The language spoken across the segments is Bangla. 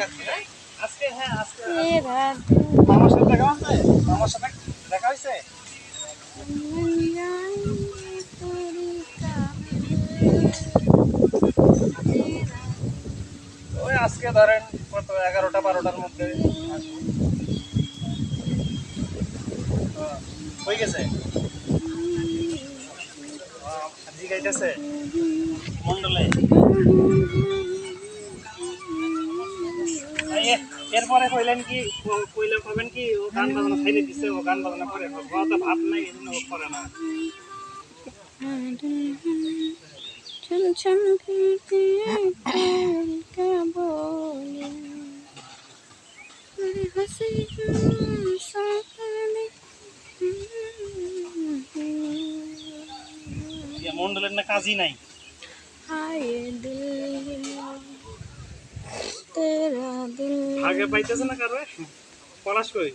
আজকে হ্যাঁ আজকে तेरा মামার সাথে দেখা হচ্ছে মামার সাথে দেখা হয়েছে बन जाएंगे तेरी तेरा ওই আজকে ধরেন কত 11টা 12টার মধ্যে আসবো হয়ে গেছে জিগাইতেছে মন্ডলে এরপরে কইলেন কি কইলে কবেন কি ও গান বাজনা খাইলে দিছে ও গান বাজনা করে তো ভাব নাই এজন্য ও করে না चम चम करते कोयल का बोले मेरे हंसी सामने মন্ডলের না কাজই নাই हाय दिल तेरा दिल আগে পাইতেছে না কারো পলাশ কই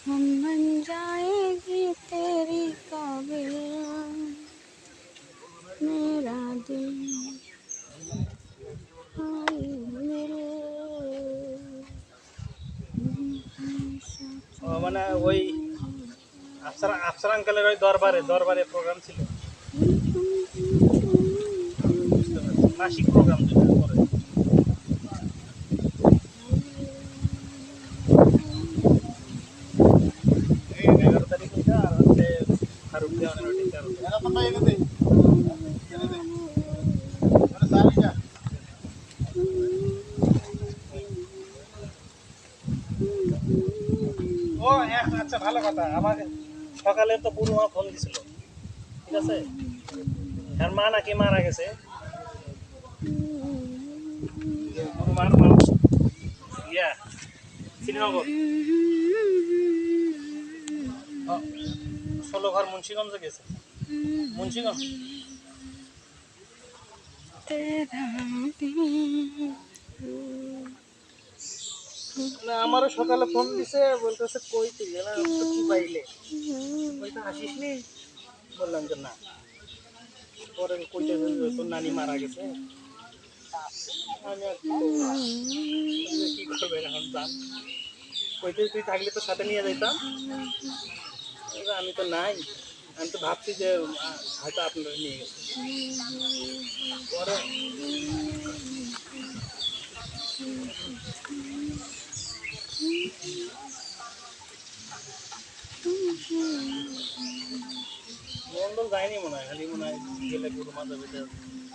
हम बन जाएगी तेरी काबिल मेरा दिल हाय दिल ও মানে ওই আফসার আঙ্কেলের ওই দরবারে প্রোগ্রাম ছিল মাসিক প্রোগ্রাম ছিল পরে 11 তারিখ ওইটা আর হচ্ছে ফারুক দেওয়ানের ওইটা ও আচ্ছা ভালো কথা আমাকে সকালে তো বুড়ো মা ফোন দিছিল ঠিক আছে আর মা নাকি মারা গেছে বুড়ো মার মা ইয়া শ্রীনগর 16 ঘর মুন্সিগঞ্জে গেছে মুন্সিগঞ্জ तेरा दिल না আমারও সকালে ফোন দিছে বলতেছে কই তুই না কি পাইলে কইতে আসিস নি বললাম যে না পরে কইতেছে যে তোর নানি মারা গেছে আমি আর কি করবে এখন জান কইতে তুই থাকলে তো সাথে নিয়ে যাইতাম আমি তো নাই আমি তো ভাবছি যে হয়তো আপনারা নিয়ে গেছে পরে মন্ডল যায়নি মনে হয় খালি মনে হয় গেলে গুরু মাথা